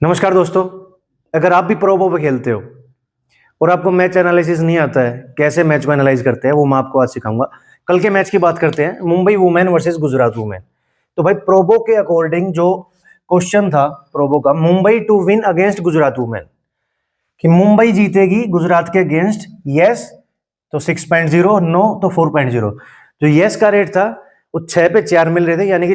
नमस्कार दोस्तों। अगर आप भी प्रोबो पे खेलते हो और आपको मैच एनालिसिस नहीं आता है, कैसे मैच को एनालाइज करते हैं, वो मैं आपको आज सिखाऊंगा। कल के मैच की बात करते हैं, Mumbai women versus Gujarat women. तो भाई प्रोबो के अकॉर्डिंग जो क्वेश्चन था प्रोबो का, Mumbai to win against Gujarat women, कि मुंबई जीतेगी गुजरात के अगेंस्ट, यस तो 6.0, नो तो 4.0। जो यस का रेट था वो 6 पे 4 मिल रहे थे, यानी कि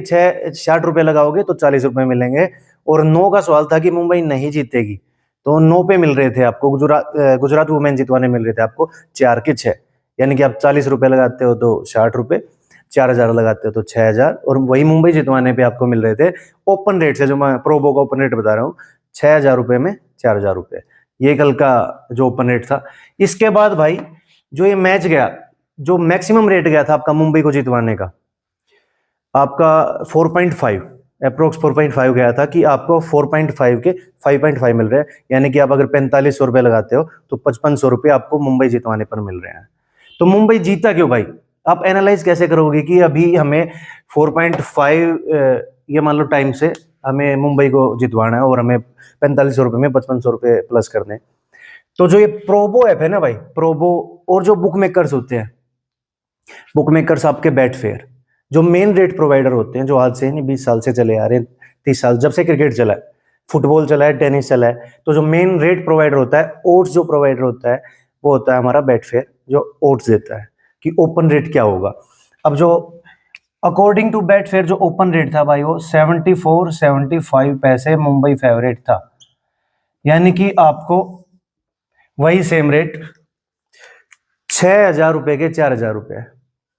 60 रुपए लगाओगे तो 40 रुपए मिलेंगे। और नो का सवाल था कि मुंबई नहीं जीतेगी, तो 9 पे मिल रहे थे आपको, गुजरात वुमेन जितवाने मिल रहे थे आपको 4 के 6। यानी कि आप 40 रुपए लगाते हो तो 60 रुपए, 4,000 लगाते हो तो 6,000, और वही मुंबई जितवाने पे आपको मिल रहे थे ओपन रेट से, जो मैं प्रोबो का ओपन रेट बता रहा हूँ, 6,000 रुपए में 4,000 रुपए। ये कल का जो ओपन रेट था। इसके बाद भाई जो ये मैच गया, जो मैक्सिमम रेट गया था आपका मुंबई को जितवाने का, आपका 4.5, अप्रोक्स 4.5 गया था, कि आपको 4.5 के 5.5 मिल रहे हैं। यानी कि आप अगर 4500 रुपये लगाते हो तो 5500 रुपये आपको मुंबई जितवाने पर मिल रहे हैं। तो मुंबई जीता क्यों भाई? आप एनालाइज कैसे करोगे कि अभी हमें 4.5 ये मान लो टाइम से हमें मुंबई को जितवाना है और हमें 4500 रुपये में 5500 रुपये प्लस करने। तो जो ये प्रोबो ऐप है ना भाई, प्रोबो, और जो बुक मेकर्स होते हैं, बुक मेकर्स आपके बेट फेयर, जो मेन रेट प्रोवाइडर होते हैं, जो आज से नहीं 20 साल से चले आ रहे हैं, 30 साल, जब से क्रिकेट चला है, फुटबॉल चला है, टेनिस चला है, तो जो मेन रेट प्रोवाइडर होता है, ओट्स जो प्रोवाइडर होता है, वो होता है हमारा बेट फेयर, जो ओट्स देता है कि ओपन रेट क्या होगा। अब जो अकॉर्डिंग टू बेट फेयर जो ओपन रेट था भाई, वो 74-75 पैसे मुंबई फेवरेट था। यानी कि आपको वही सेम रेट 6,000 रुपए के 4,000 रुपए,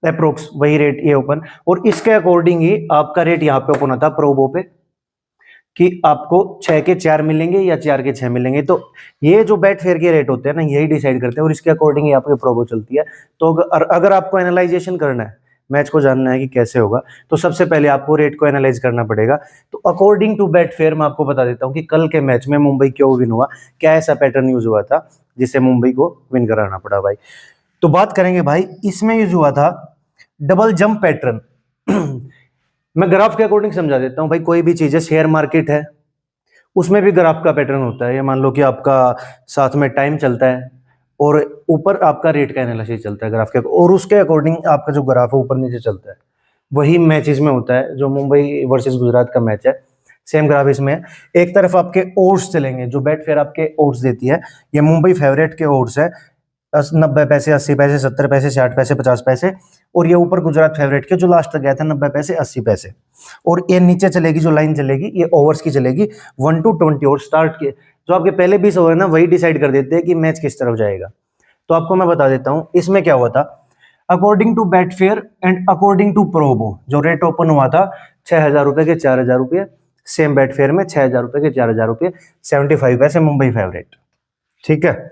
अप्रोक्स वही रेट ये ओपन। और इसके अकॉर्डिंग ही आपका रेट यहाँ पे ओपन होता है प्रोबो पे, कि आपको 6 के 4 मिलेंगे या 4 के 6 मिलेंगे। तो ये जो बेट फेयर के रेट होते हैं ना, यही डिसाइड करते हैं, और इसके अकॉर्डिंग ही आपकी प्रोबो चलती है। तो अगर आपको एनालाइजेशन करना है, मैच को जानना है कि कैसे होगा, तो सबसे पहले आपको रेट को एनालाइज करना पड़ेगा। तो अकॉर्डिंग टू बेट फेयर मैं आपको बता देता हूँ कि कल के मैच में मुंबई क्यों विन हुआ, क्या ऐसा पैटर्न यूज हुआ था जिससे मुंबई को विन कराना पड़ा भाई। तो बात करेंगे भाई, इसमें यूज हुआ था डबल जंप पैटर्न। मैं ग्राफ के अकॉर्डिंग समझा देता हूं भाई। कोई भी चीज है, शेयर मार्केट है, उसमें भी ग्राफ का पैटर्न होता है। ये मान लो कि आपका साथ में टाइम चलता है और ऊपर आपका रेट का एनालिसिस चलता है ग्राफ के, और उसके अकॉर्डिंग आपका जो ग्राफ है ऊपर नीचे चलता है। वही मैचेस में होता है, जो मुंबई वर्सेस गुजरात का मैच है, सेम ग्राफ इसमें है। एक तरफ आपके ओड्स चलेंगे, जो बेट फेयर आपके ओड्स देती है, ये मुंबई फेवरेट के ओड्स है, 90 पैसे, 80 पैसे, 70 पैसे, 60 पैसे, 50 पैसे। और ये ऊपर गुजरात फेवरेट के जो लास्ट तक गया था 90 पैसे, 80 पैसे। और ये नीचे चलेगी, जो लाइन चलेगी ये ओवर्स की चलेगी, 1 to 20 ओवर स्टार्ट के। जो आपके पहले 20 ओवर है ना, वही डिसाइड कर देते हैं कि मैच किस तरफ जाएगा। तो आपको मैं बता देता हूँ इसमें क्या हुआ था। According to Betfair and according to Probo, जो रेट ओपन हुआ था 6,000 रुपए के 4,000 रुपए, सेम बेट फेयर में 6,000 रुपए के 4,000 रुपए, 75 पैसे मुंबई फेवरेट। ठीक है।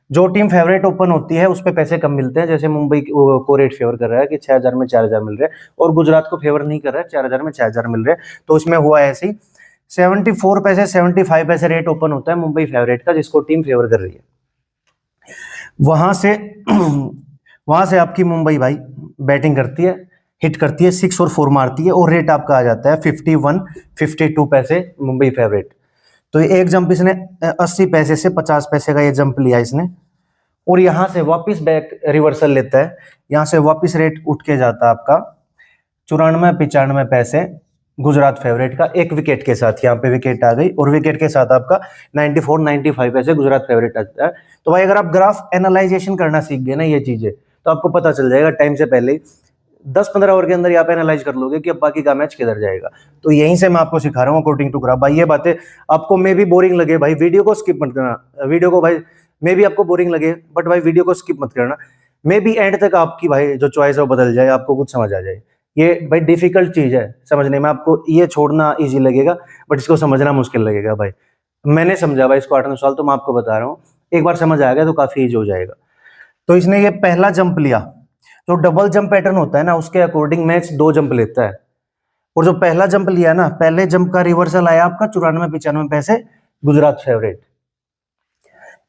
जो टीम फेवरेट ओपन होती है उस पे पैसे कम मिलते हैं, जैसे मुंबई को रेट फेवर कर रहा है कि 6,000 में 4,000 मिल रहे हैं, और गुजरात को फेवर नहीं कर रहा है, 4,000 में 6,000 मिल रहे हैं। तो इसमें हुआ ऐसे ही 74 पैसे 75 पैसे रेट ओपन होता है मुंबई फेवरेट का, जिसको टीम फेवर कर रही है। वहां से वहां से आपकी मुंबई भाई बैटिंग करती है, हिट करती है, 6 और 4 मारती है, और रेट आपका आ जाता है 51-52 पैसे मुंबई फेवरेट। तो ये एक जंप इसने 80 पैसे से 50 पैसे का ये जंप लिया इसने, और यहां से वापस बैक रिवर्सल लेता है। यहां से वापस रेट उठ के जाता है आपका 94-95 पैसे गुजरात फेवरेट का, एक विकेट के साथ। यहाँ पे विकेट आ गई, और विकेट के साथ आपका 94-95 पैसे गुजरात फेवरेट आता है। तो भाई अगर आप ग्राफ एनालाइजेशन करना सीख गए ना ये चीजें, तो आपको पता चल जाएगा टाइम से पहले ही, 10-15 ओवर के अंदर ही आप एनालाइज कर लोगे कि अब बाकी का मैच किधर जाएगा। तो यहीं से मैं आपको सिखा रहा हूँ अकॉर्डिंग टू ग्राफ भाई। ये बातें आपको मे भी बोरिंग लगे भाई, वीडियो को स्किप मत करना। वीडियो को भाई मे भी आपको बोरिंग लगे, बट भाई वीडियो को स्किप मत करना। मे भी एंड तक आपकी भाई जो चॉइस है वो बदल जाए, आपको कुछ समझ आ जाए। ये भाई डिफिकल्ट चीज है समझने में, आपको ये छोड़ना इजी लगेगा बट इसको समझना मुश्किल लगेगा भाई। मैंने समझा भाई इसको 8-9 साल, तो मैं आपको बता रहा हूँ, एक बार समझ आ गया तो काफी ईजी हो जाएगा। तो इसने ये पहला जंप लिया, जो डबल जंप पैटर्न होता है ना, उसके अकॉर्डिंग मैच 2 जंप लेता है। और जो पहला जंप लिया ना, पहले जंप का रिवर्सल आया आपका 94-95 पैसे गुजरात फेवरेट।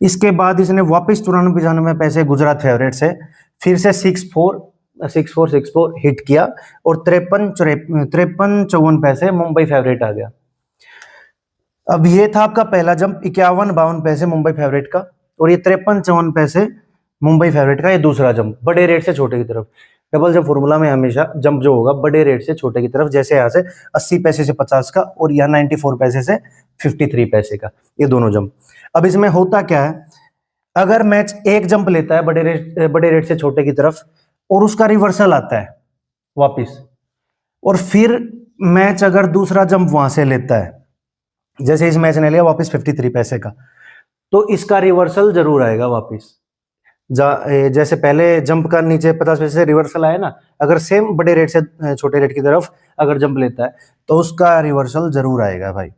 इसके बाद इसने वापस 94-95 पैसे गुजरात फेवरेट से फिर से 6-4 हिट किया, और 53-54 पैसे मुंबई फेवरेट आ गया। अब ये था आपका पहला जंप 51-52 पैसे मुंबई फेवरेट का, और ये 53-54 पैसे मुंबई फेवरेट का, ये दूसरा जंप बड़े रेट से छोटे की तरफ। डबल जंप फॉर्मूला में हमेशा जंप जो होगा बड़े रेट से छोटे की तरफ, जैसे यहाँ से 80 पैसे से 50 का, और यहाँ 94 पैसे से 53 पैसे का, ये दोनों जंप। अब इसमें होता क्या है, अगर मैच एक जंप लेता है बड़े रेट से छोटे की तरफ, और उसका रिवर्सल आता है वापिस, और फिर मैच अगर दूसरा जंप वहां से लेता है, जैसे इस मैच ने लिया वापस 53 पैसे का, तो इसका रिवर्सल जरूर आएगा वापस। जैसे पहले जंप का नीचे 50 पैसे से रिवर्सल आया ना, अगर सेम बड़े रेट से छोटे रेट की तरफ अगर जंप लेता है तो उसका रिवर्सल जरूर आएगा भाई।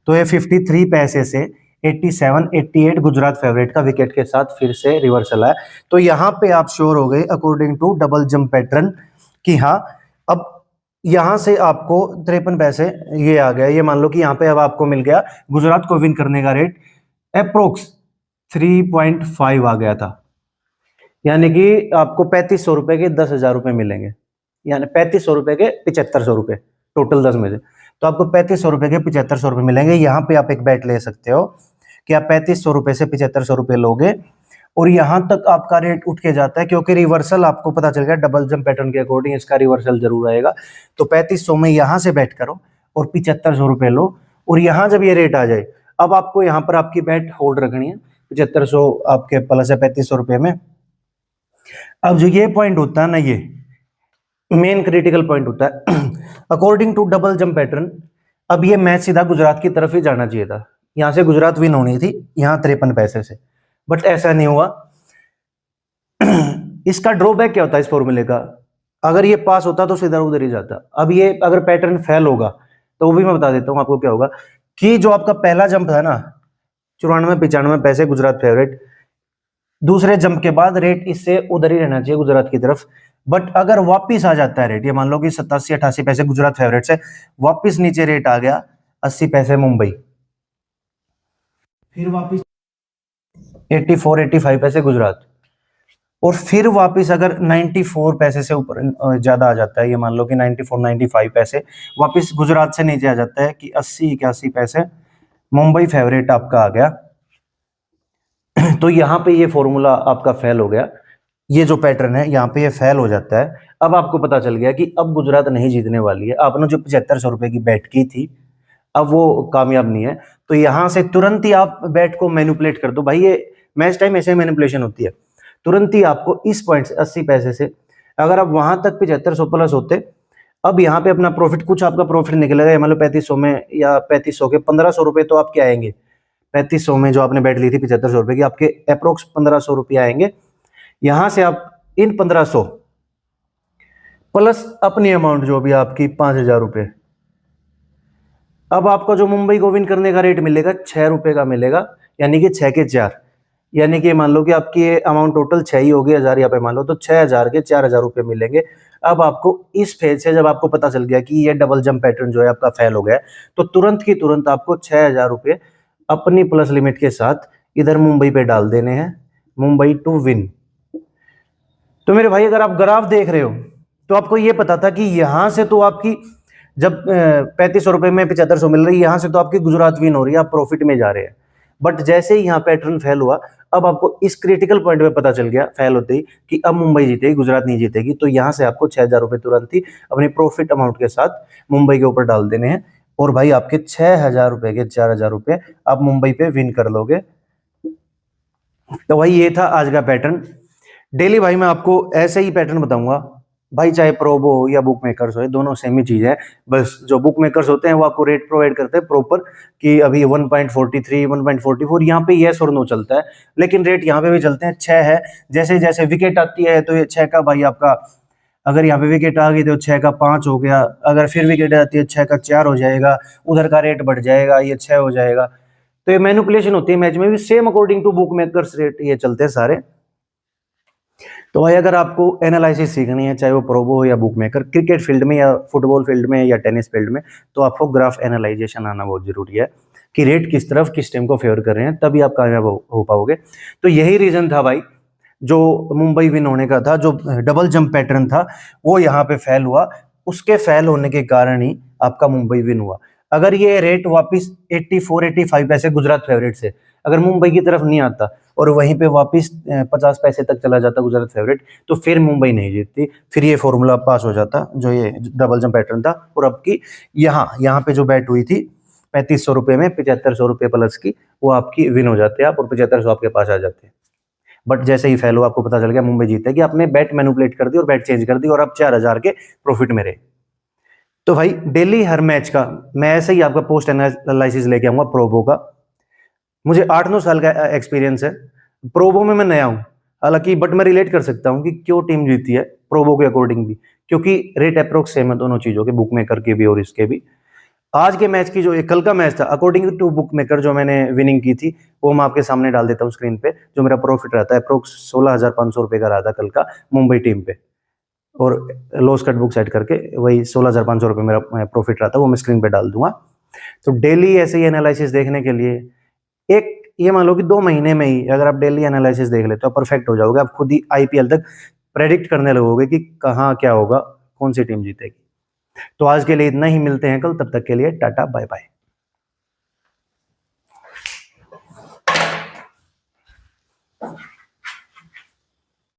तो ये 53 पैसे से 87-88 गुजरात फेवरेट का विकेट के साथ फिर से रिवर्सल आया। तो यहाँ पे आप श्योर हो गए according to double jump pattern कि हाँ, अब यहां से आपको 53 पैसे ये आ गया। ये मान लो कि यहाँ पे अब आपको मिल गया गुजरात को विन करने का रेट अप्रोक्स 3.5 आ गया था, यानी कि आपको 3500 रुपए के 10,000 रुपए मिलेंगे, यानी 3500 रुपए के 7500 रुपए टोटल 10 में से, तो आपको 3500 रुपए के 7500 रुपए मिलेंगे। यहाँ पे आप एक बैट ले सकते हो कि आप 3500 रुपए से 7500 रुपए लोगे, और यहां तक आपका रेट उठ के जाता है, क्योंकि रिवर्सल आपको पता चल गया डबल जंप पैटर्न के अकॉर्डिंग इसका रिवर्सल जरूर आएगा। तो 3500 में यहां से बैट करो और 7500 रुपए लो, और यहां जब ये रेट आ जाए, अब आपको यहाँ पर आपकी बैट होल्ड रखनी है 7500 आपके प्लस है 3500 रुपए में। अब जो ये पॉइंट होता है ना, ये मेन क्रिटिकल पॉइंट होता है according to double jump pattern. अब ये मैच सीधा गुजरात की तरफ ही जाना चाहिए था, यहां से गुजरात विन होनी थी यहाँ 53 पैसे से, बट ऐसा नहीं हुआ। इसका ड्रॉबैक क्या होता है इस फॉर्मूले का, अगर ये पास होता तो सीधा उधर ही जाता। अब ये अगर पैटर्न फेल होगा तो वो भी मैं बता देता हूं आपको क्या होगा, कि जो आपका पहला जंप था ना 94-95 पैसे गुजरात फेवरेट, दूसरे जंप के बाद रेट इससे उधर ही रहना चाहिए गुजरात की तरफ। बट अगर वापिस आ जाता है रेट, ये मान लो कि 87-88 पैसे गुजरात फेवरेट से वापिस नीचे रेट आ गया 80 पैसे मुंबई, फिर वापिस 84-85 पैसे गुजरात, और फिर वापस अगर 94 पैसे से ऊपर ज्यादा आ जाता है, ये मान लो कि 94-95 पैसे वापस गुजरात से नीचे आ जाता है कि 80-81 पैसे मुंबई फेवरेट आपका आ गया, तो यहाँ पे ये फॉर्मूला आपका फेल हो गया। ये जो पैटर्न है यहाँ पे ये फेल हो जाता है। अब आपको पता चल गया कि अब गुजरात नहीं जीतने वाली है। आपने जो 7500 रुपए की बैट की थी अब वो कामयाब नहीं है, तो यहां से तुरंत ही आप बैट को मैनिपुलेट कर दो भाई। ये मैच टाइम ऐसे मैनिपुलेशन होती है, तुरंत ही आपको इस पॉइंट से 80 पैसे से अगर आप वहां तक 7500 प्लस होते, अब यहाँ पे अपना प्रॉफिट कुछ आपका प्रॉफिट निकलेगा, मतलब 3500 में या 3500 के 1500 रुपए तो आपके आएंगे। 3500 में जो आपने बैट ली थी 7500 रुपए की, आपके अप्रोक्स 1500 रुपये आएंगे। यहां से आप इन 1500 प्लस अपनी अमाउंट जो भी आपकी 5000 रुपये, अब आपका जो मुंबई को विन करने का रेट मिलेगा 6 रुपए का मिलेगा, यानी कि 6 के 4, यानी कि मान लो कि आपकी अमाउंट टोटल 6 ही होगी, 1000 यहाँ पे मान लो, तो 6000 के 4000 रुपये मिलेंगे। अब आपको इस फेज से जब आपको पता चल गया कि ये डबल जंप पैटर्न जो है आपका फेल हो गया, तो तुरंत की तुरंत आपको 6000 रुपये अपनी प्लस लिमिट के साथ इधर मुंबई पे डाल देने हैं, मुंबई टू विन। तो मेरे भाई अगर आप ग्राफ देख रहे हो तो आपको ये पता था कि यहां से तो आपकी जब 3500 रुपए में 7500 मिल रही है, यहां से तो आपकी गुजरात विन हो रही है, आप प्रॉफिट में जा रहे हैं। बट जैसे ही यहाँ पैटर्न फेल हुआ, अब आपको इस क्रिटिकल पॉइंट पे पता चल गया फेल होते ही कि अब मुंबई जीतेगी गुजरात नहीं जीतेगी, तो यहाँ से आपको 6000 रुपये तुरंत ही अपनी प्रॉफिट अमाउंट के साथ मुंबई के ऊपर डाल देने हैं, और भाई आपके 6000 रुपये के 4000 रुपये आप मुंबई पे विन कर लोगे। तो भाई ये था आज का पैटर्न। डेली भाई मैं आपको ऐसे ही पैटर्न बताऊंगा भाई, चाहे प्रोबो हो या बुक मेकर्स हो, दोनों सेम ही चीज है। बस जो बुक मेकर्स होते हैं वो आपको रेट प्रोवाइड करते हैं प्रॉपर कि अभी 1.43 1.44 यहाँ पे येस और नो चलता है, लेकिन रेट यहाँ पे भी चलते हैं 6 है। जैसे जैसे विकेट आती है तो ये 6 का भाई आपका, अगर यहाँ पे विकेट आ गई तो 6 का 5 हो गया, अगर फिर विकेट आती है 6 का 4 हो जाएगा, उधर का रेट बढ़ जाएगा, ये 6 हो जाएगा। तो ये मैनिपुलेशन होती है मैच में भी, same according to bookmakers rate ये चलते हैं सारे। तो भाई अगर आपको एनालिसिस सीखनी है, चाहे वो प्रोबो हो या बुक मेकर, क्रिकेट फील्ड में या फुटबॉल फील्ड में या टेनिस फील्ड में, तो आपको ग्राफ एनालाइजेशन आना बहुत जरूरी है कि रेट किस तरफ किस टाइम को फेवर कर रहे हैं, तभी आप कामयाब हो पाओगे। तो यही रीजन था भाई जो मुंबई विन होने का था, जो डबल जंप पैटर्न था वो यहाँ पे फेल हुआ, उसके फेल होने के कारण ही आपका मुंबई विन हुआ। अगर ये रेट वापस 84-85 पैसे गुजरात फेवरेट से अगर मुंबई की तरफ नहीं आता और वहीं पे वापस 50 पैसे तक चला जाता गुजरात फेवरेट, तो फिर मुंबई नहीं जीतती, फिर ये फॉर्मूला पास हो जाता जो ये डबल जंप पैटर्न था। और अब की यहाँ पे जो बैट हुई थी 3500 रुपये में 7500 रुपये प्लस की, वो आपकी विन हो जाते हैं आप, और 7500 आपके पास आ जाते हैं। बट जैसे ही फेल हुआ, आपको पता चल गया मुंबई जीते कि आपने बैट मैनिपुलेट कर दी और बैट चेंज कर दी, और आप 4000 के प्रॉफिट में रहे। तो भाई डेली हर मैच का मैं ऐसे ही आपका पोस्ट एनालिसिस लेके आऊंगा प्रोबो का। मुझे 8-9 साल का एक्सपीरियंस है प्रोबो में, मैं नया हूं हालांकि, बट मैं रिलेट कर सकता हूं कि क्यों टीम जीती है प्रोबो के अकॉर्डिंग भी, क्योंकि रेट अप्रोक्स सेम है दोनों चीजों के, बुक मेकर के भी और इसके भी। आज के मैच की जो कल का मैच था, अकॉर्डिंग टू बुक मेकर जो मैंने विनिंग की थी, वो मैं आपके सामने डाल देता हूँ स्क्रीन पे। जो मेरा प्रॉफिट रहता है अप्रोक्स 16,500 रुपए का रहा था कल का मुंबई टीम पे, और लॉस कट बुक सेट करके वही 16,500 रुपये मेरा प्रॉफिट रहा था, वो मैं स्क्रीन पे डाल दूंगा। तो डेली ऐसे ही एनालिसिस देखने के लिए एक ये मान लो कि 2 महीने में ही अगर आप डेली एनालिसिस देख लेते हो, परफेक्ट हो जाओगे। आप खुद ही आईपीएल तक प्रेडिक्ट करने लगोगे कि कहाँ क्या होगा, कौन सी टीम जीतेगी। तो आज के लिए इतना ही, मिलते हैं कल, तब तक के लिए टाटा बाय बाय।